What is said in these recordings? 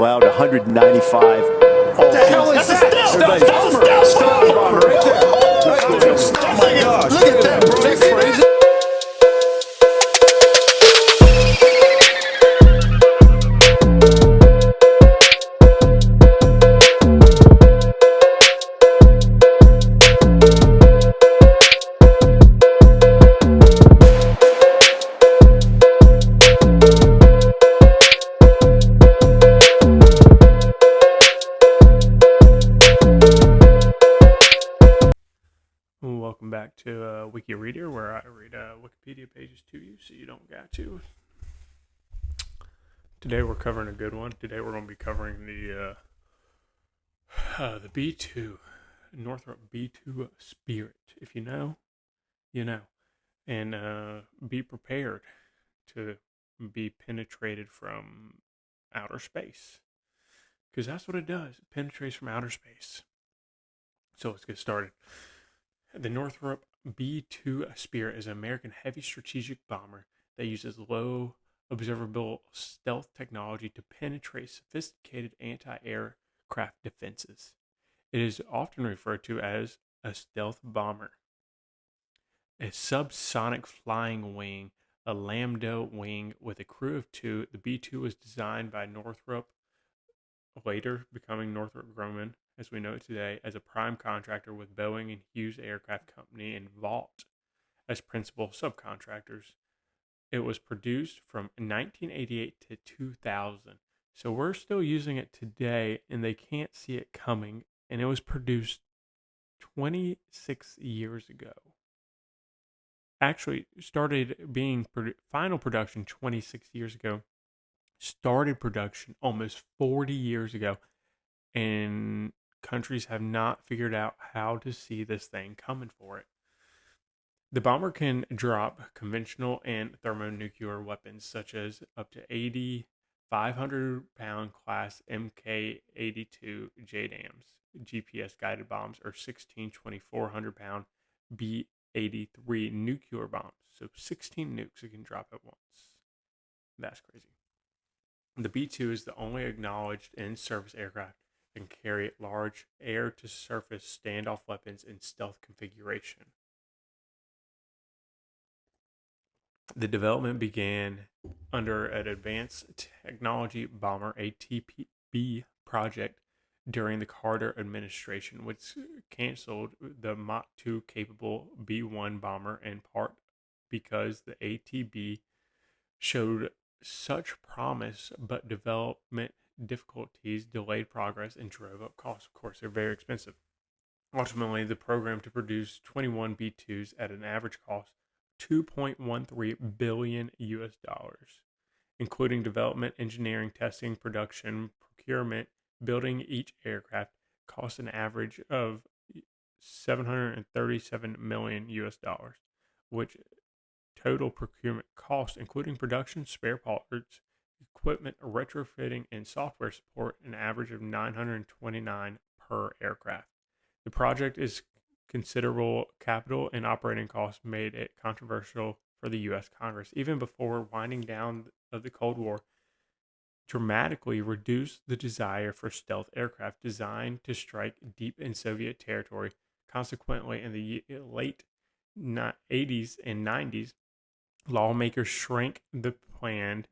allowed 195. What the hell is that? That's a stealth bomber right there. Oh my gosh. Look at that, bro. That's crazy. Welcome back to Wiki Reader, where I read Wikipedia pages to you so you don't got to. Today we're covering a good one. Today we're going to be covering the B-2, Northrop B-2 Spirit. If you know, you know. And be prepared to be penetrated from outer space. Because that's what it does. It penetrates from outer space. So let's get started. The Northrop B-2 Spirit is an American heavy strategic bomber that uses low observable stealth technology to penetrate sophisticated anti-aircraft defenses. It is often referred to as a stealth bomber. A subsonic flying wing, a Lambda wing with a crew of 2, the B-2 was designed by Northrop, later becoming Northrop Grumman, as we know it today, as a prime contractor with Boeing and Hughes Aircraft Company and Vought as principal subcontractors. It was produced from 1988 to 2000. So we're still using it today, and they can't see it coming. And it was produced 26 years ago. Actually, started being final production 26 years ago. Started production almost 40 years ago. And countries have not figured out how to see this thing coming for it. The bomber can drop conventional and thermonuclear weapons, such as up to 80 500-pound class Mk-82 JDAMs, GPS-guided bombs, or 16 2,400-pound B-83 nuclear bombs. So 16 nukes it can drop at once. That's crazy. The B-2 is the only acknowledged in-service aircraft and carry large air-to-surface standoff weapons in stealth configuration. The development began under an Advanced Technology Bomber ATB project during the Carter administration, which canceled the Mach 2 capable B-1 bomber in part because the ATB showed such promise, but development difficulties delayed progress and drove up costs. Of course, they're very expensive. Ultimately, the program to produce 21 B-2s at an average cost of $2.13 billion US, including development, engineering, testing, production, procurement, building each aircraft, cost an average of $737 million US, which total procurement cost, including production, spare parts, equipment, retrofitting, and software support, an average of $929 per aircraft. The project is considerable capital and operating costs made it controversial for the U.S. Congress, even before winding down of the Cold War, dramatically reduced the desire for stealth aircraft designed to strike deep in Soviet territory. Consequently, in the late 80s and 90s, lawmakers shrank the planned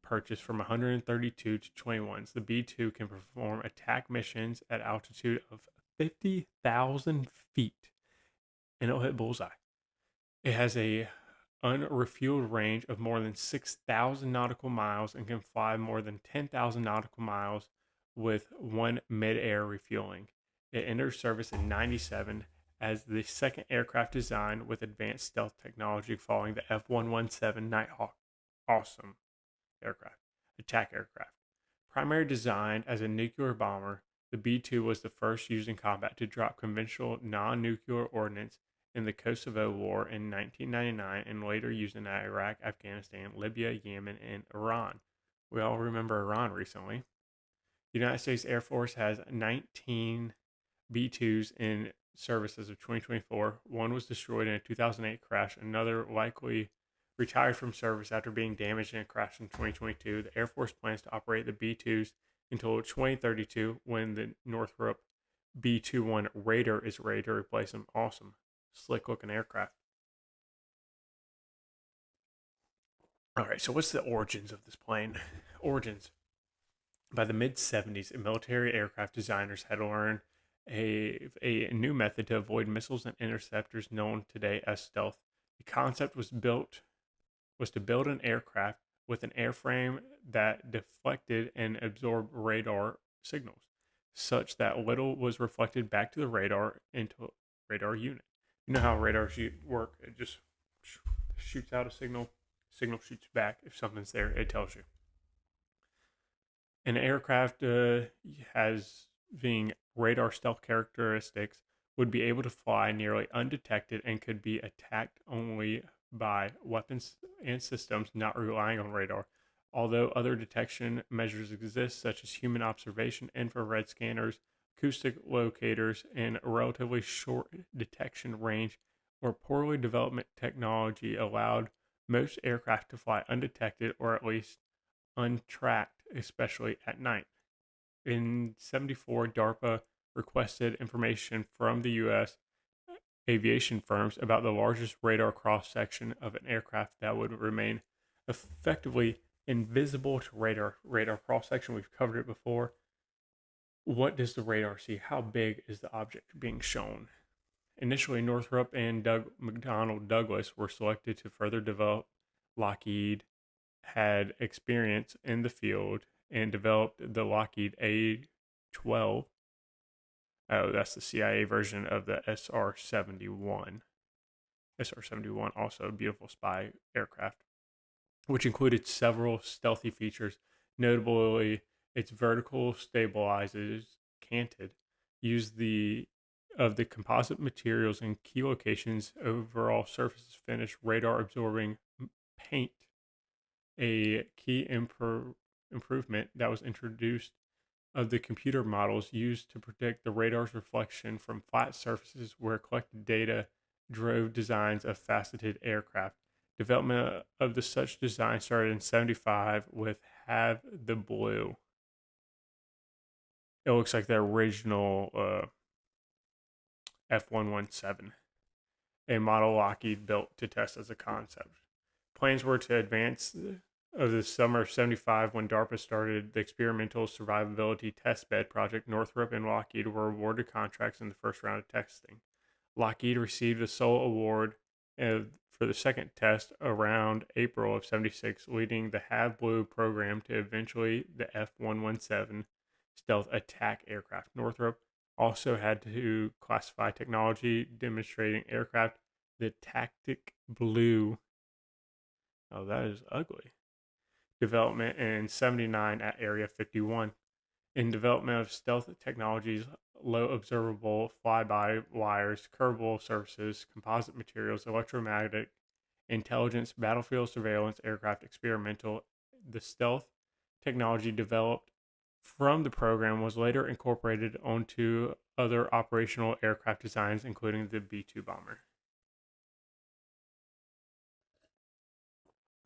purchase from 132 to 21s. The B-2 can perform attack missions at altitude of 50,000 feet, and it'll hit bullseye. It has a unrefueled range of more than 6,000 nautical miles and can fly more than 10,000 nautical miles with one mid-air refueling. It entered service in 97 as the second aircraft designed with advanced stealth technology following the F-117 Nighthawk. Awesome attack aircraft. Primarily designed as a nuclear bomber, the B-2 was the first used in combat to drop conventional non-nuclear ordnance in the Kosovo War in 1999 and later used in Iraq, Afghanistan, Libya, Yemen, and Iran. We all remember Iran recently. The United States Air Force has 19 B-2s in service as of 2024. One was destroyed in a 2008 crash. Another likely retired from service after being damaged in a crash in 2022. The Air Force plans to operate the B-2s until 2032 when the Northrop B-21 Raider is ready to replace them. Awesome. Slick looking aircraft. All right, so what's the origins of this plane? Origins. By the mid 70s, military aircraft designers had learned a new method to avoid missiles and interceptors known today as stealth. The concept was to build an aircraft with an airframe that deflected and absorbed radar signals, such that little was reflected back to the radar into radar unit. You know how radars work? It just shoots out a signal. Signal shoots back. If something's there, it tells you. An aircraft has being radar stealth characteristics would be able to fly nearly undetected and could be attacked only by weapons and systems not relying on radar. Although other detection measures exist, such as human observation, infrared scanners, acoustic locators, and a relatively short detection range or poorly developed technology allowed most aircraft to fly undetected or at least untracked, especially at night. In 74, DARPA requested information from the U.S. aviation firms about the largest radar cross section of an aircraft that would remain effectively invisible to radar. Radar cross section, we've covered it before. What does the radar see? How big is the object being shown? Initially, Northrop and McDonnell Douglas were selected to further develop. Lockheed had experience in the field and developed the Lockheed A-12. Oh, that's the CIA version of the SR-71. SR-71, also a beautiful spy aircraft, which included several stealthy features, notably its vertical stabilizers, canted, used the composite materials and key locations, overall surface finish, radar absorbing paint, a key improvement that was introduced of the computer models used to predict the radar's reflection from flat surfaces where collected data drove designs of faceted aircraft. Development of the such design started in 75 with Have the Blue. It looks like the original F-117, a model Lockheed built to test as a concept. Plans were to advance of the summer of 75 when DARPA started the experimental survivability test bed project. Northrop and Lockheed were awarded contracts in the first round of testing. Lockheed received the sole award for the second test around April of 76, leading the Have Blue program to eventually the F-117 stealth attack aircraft. Northrop also had to classify technology demonstrating aircraft. The Tactic Blue, oh, that is ugly, development in 79 at Area 51. In development of stealth technologies, low observable flyby wires, curvable surfaces, composite materials, electromagnetic intelligence, battlefield surveillance, aircraft experimental. The stealth technology developed from the program was later incorporated onto other operational aircraft designs, including the B-2 bomber.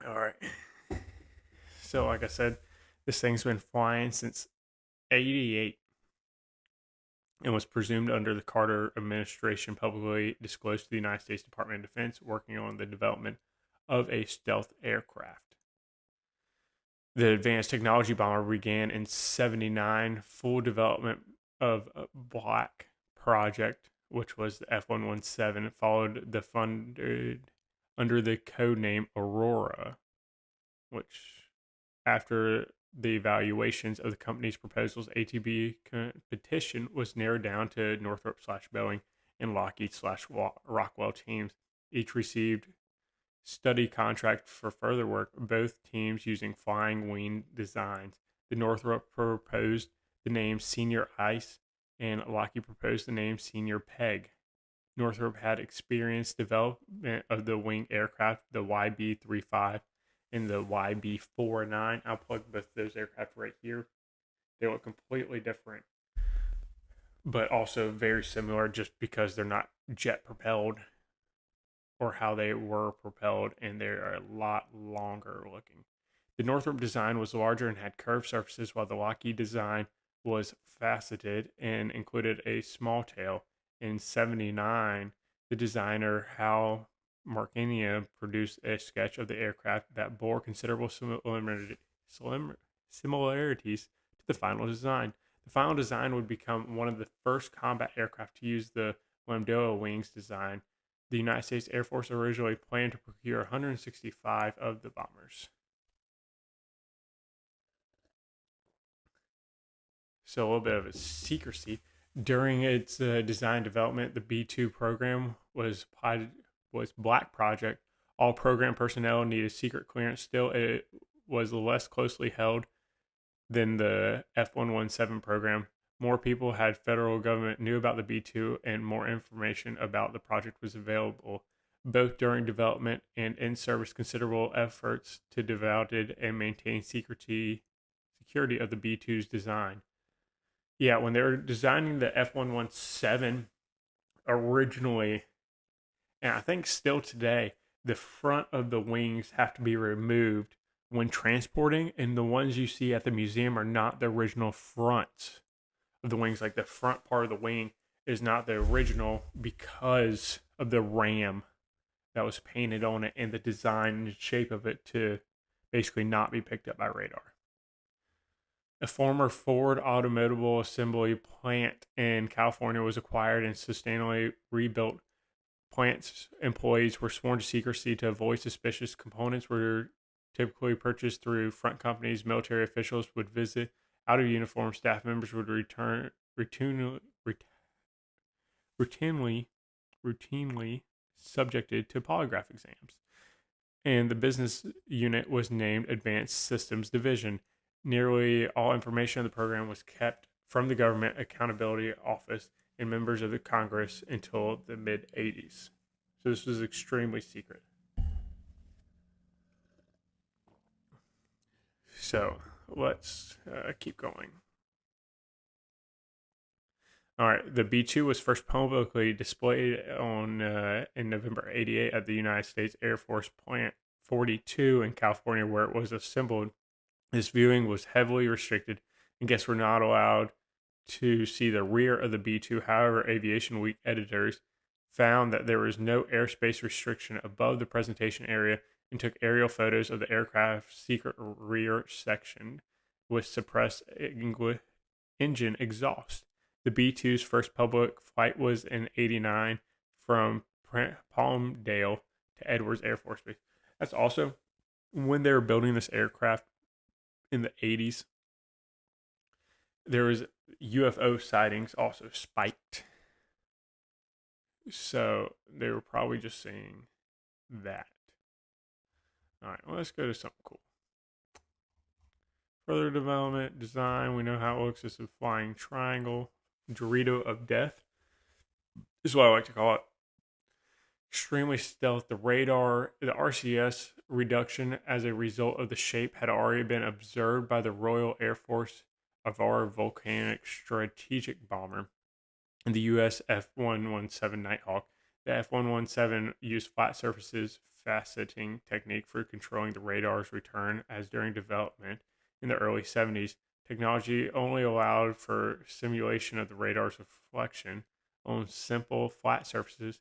All right. So, like I said, this thing's been flying since 88 and was presumed under the Carter administration, publicly disclosed to the United States Department of Defense, working on the development of a stealth aircraft. The Advanced Technology Bomber began in 79, full development of a Black Project, which was the F-117, followed the funded under the code name Aurora, which after the evaluations of the company's proposals, ATB competition was narrowed down to Northrop/Boeing and Lockheed/Rockwell teams. Each received study contract for further work, both teams using flying wing designs. The Northrop proposed the name Senior Ice, and Lockheed proposed the name Senior Peg. Northrop had experienced development of the wing aircraft, the YB-35 and the YB-49. I'll plug both those aircraft right here. They look completely different, but also very similar just because they're not jet propelled or how they were propelled, and they are a lot longer looking. The Northrop design was larger and had curved surfaces, while the Lockheed design was faceted and included a small tail. In 79, the designer Hal Marcania produced a sketch of the aircraft that bore considerable similarities to the final design. The final design would become one of the first combat aircraft to use the Lambda wings design. The United States Air Force originally planned to procure 165 of the bombers. So a little bit of a secrecy. During its design development, the B-2 program was black project. All program personnel needed secret clearance. Still, it was less closely held than the F-117 program. More people had federal government knew about the B-2, and more information about the project was available. Both during development and in service, considerable efforts to develop and maintain security of the B-2's design. Yeah, when they were designing the F-117 originally, and I think still today, the front of the wings have to be removed when transporting, and the ones you see at the museum are not the original fronts of the wings. Like the front part of the wing is not the original because of the ram that was painted on it and the design and shape of it to basically not be picked up by radar. A former Ford automotive assembly plant in California was acquired and sustainably rebuilt. Plant's employees were sworn to secrecy to avoid suspicious. Components were typically purchased through front companies. Military officials would visit. Out of uniform staff members would routinely subjected to polygraph exams. And the business unit was named Advanced Systems Division. Nearly all information of the program was kept from the Government Accountability Office and members of the Congress until the mid-80s. So this was extremely secret. So let's keep going. All right, the B-2 was first publicly displayed in November '88 at the United States Air Force Plant 42 in California, where it was assembled. This viewing was heavily restricted, and guests were not allowed to see the rear of the B-2. However, Aviation Week editors found that there was no airspace restriction above the presentation area and took aerial photos of the aircraft's secret rear section with suppressed engine exhaust. The B-2's first public flight was in '89 from Palmdale to Edwards Air Force Base. That's also when they were building this aircraft in the '80s. There was UFO sightings also spiked. So they were probably just saying that. All right, well, let's go to something cool. Further development, design. We know how it looks. It's a flying triangle. Dorito of death is what I like to call it. Extremely stealth. The RCS reduction as a result of the shape had already been observed by the Royal Air Force of our volcanic strategic bomber and the U.S. F-117 Nighthawk. The F-117 used flat surfaces faceting technique for controlling the radar's return, as during development in the early 70s, technology only allowed for simulation of the radar's reflection on simple flat surfaces.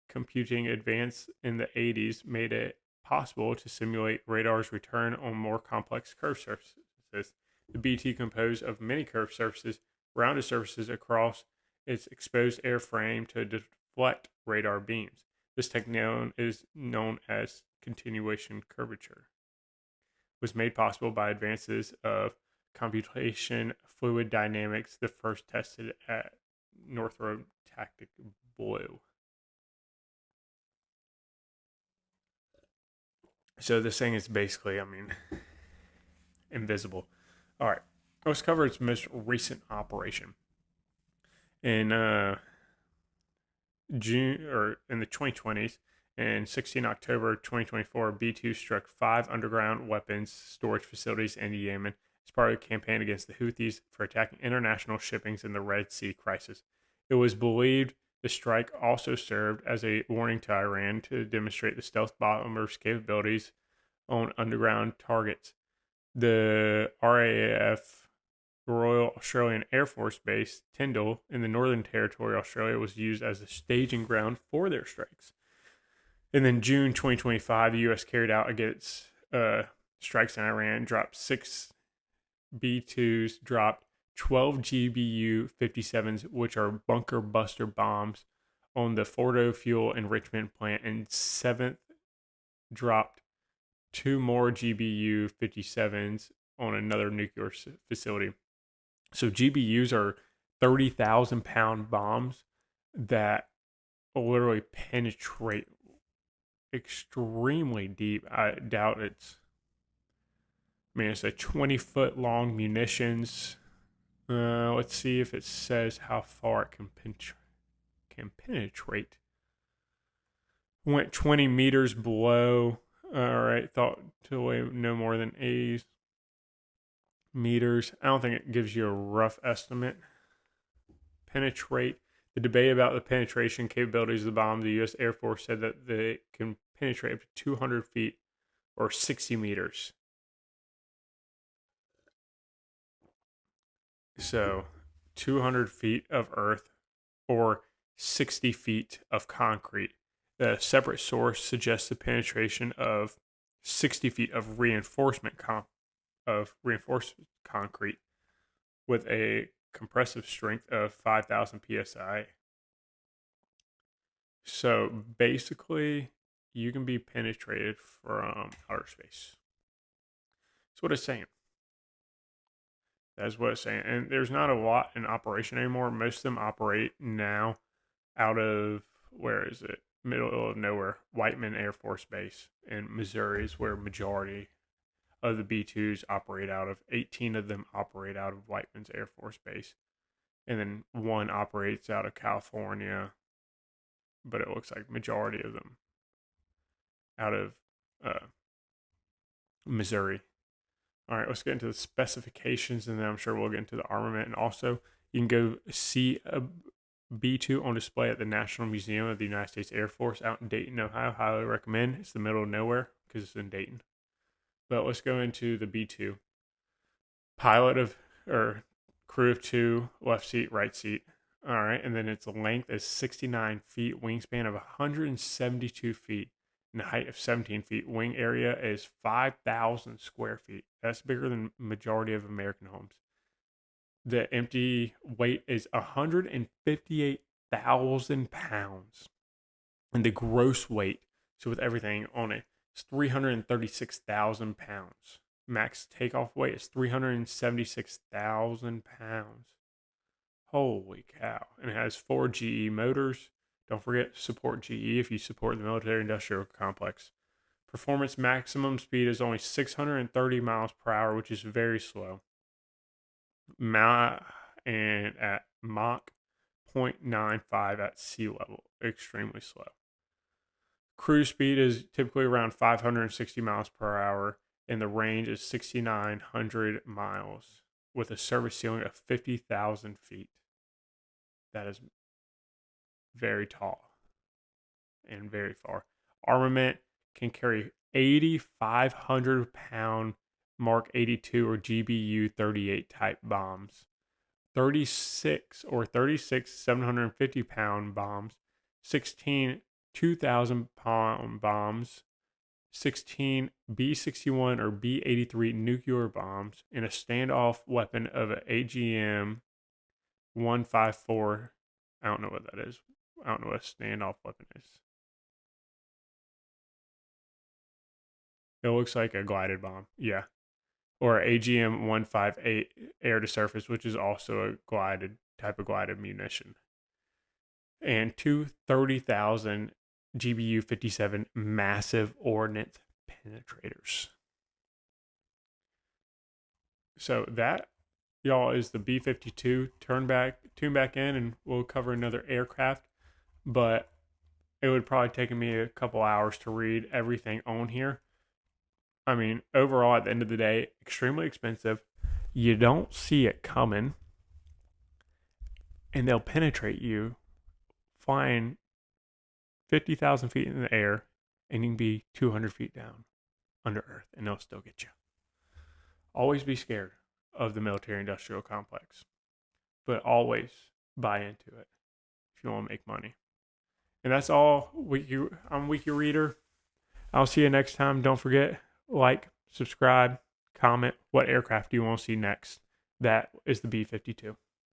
Computing advance in the 80s made it possible to simulate radar's return on more complex curved surfaces. The B-2 composed of many curved surfaces, rounded surfaces across its exposed airframe to deflect radar beams. This technique is known as continuation curvature. It was made possible by advances of computation fluid dynamics, the first tested at Northrop Tactic Blue. So this thing is basically, invisible. All right, let's cover its most recent operation. In June, or in the 2020s, in 16 October 2024, B-2 struck 5 underground weapons storage facilities in Yemen as part of a campaign against the Houthis for attacking international shippings in the Red Sea crisis. It was believed the strike also served as a warning to Iran to demonstrate the stealth bomber's capabilities on underground targets. The RAF, Royal Australian Air Force Base, Tyndall, in the Northern Territory, Australia, was used as a staging ground for their strikes. And then June 2025, the U.S. carried out against strikes in Iran, dropped 6 B-2s, dropped 12 GBU 57s, which are bunker buster bombs, on the Fordo fuel enrichment plant, and 7th dropped 2 more GBU 57s on another nuclear facility. So GBUs are 30,000 pound bombs that literally penetrate extremely deep. I doubt it's, I mean, it's a 20-foot long munitions. Let's see if it says how far it can penetrate. Went 20 meters below. All right, thought to weigh no more than 80 meters. I don't think it gives you a rough estimate. Penetrate. The debate about the penetration capabilities of the bomb, the U.S. Air Force said that they can penetrate up to 200 feet or 60 meters. So 200 feet of earth or 60 feet of concrete. The separate source suggests the penetration of 60 feet of reinforcement concrete with a compressive strength of 5,000 psi. So basically, you can be penetrated from outer space. That's what it's saying. That's what it's saying. And there's not a lot in operation anymore. Most of them operate now out of, where is it? Middle of nowhere. Whiteman Air Force Base in Missouri is where majority of the B-2s operate out of. 18 of them operate out of Whiteman's Air Force Base. And then 1 operates out of California. But it looks like majority of them out of Missouri. All right, let's get into the specifications, and then I'm sure we'll get into the armament. And also, you can go see a B-2 on display at the National Museum of the United States Air Force out in Dayton, Ohio. Highly recommend. It's the middle of nowhere because it's in Dayton. But let's go into the B-2. Pilot of, or crew of 2, left seat, right seat. All right, and then its length is 69 feet, wingspan of 172 feet, and the height of 17 feet. Wing area is 5,000 square feet. That's bigger than majority of American homes. The empty weight is 158,000 pounds. And the gross weight, so with everything on it, is 336,000 pounds. Max takeoff weight is 376,000 pounds. Holy cow. And it has 4 GE motors. Don't forget to support GE if you support the military industrial complex. Performance maximum speed is only 630 miles per hour, which is very slow. And at Mach 0.95 at sea level, extremely slow. Cruise speed is typically around 560 miles per hour, and the range is 6,900 miles with a service ceiling of 50,000 feet. That is very tall and very far. Armament can carry 8,500 pound Mark 82 or GBU 38 type bombs, 36 750 pound bombs, 16 2,000 pound bombs, 16 B-61 or B-83 nuclear bombs, and a standoff weapon of an AGM 154. I don't know what that is. I don't know what a standoff weapon is. It looks like a glided bomb. Yeah. Or AGM 158 air to surface, which is also a glided type of glided munition. And 230,000 GBU 57 massive ordnance penetrators. So that, y'all, is the B-52. Tune back in, and we'll cover another aircraft. But it would probably take me a couple hours to read everything on here. I mean, overall, at the end of the day, extremely expensive. You don't see it coming, and they'll penetrate you flying 50,000 feet in the air, and you can be 200 feet down under earth, and they'll still get you. Always be scared of the military-industrial complex, but always buy into it if you want to make money. And that's all. I'm Wiki Reader. I'll see you next time. Don't forget, like, subscribe, comment. What aircraft do you want to see next? That is the B-52.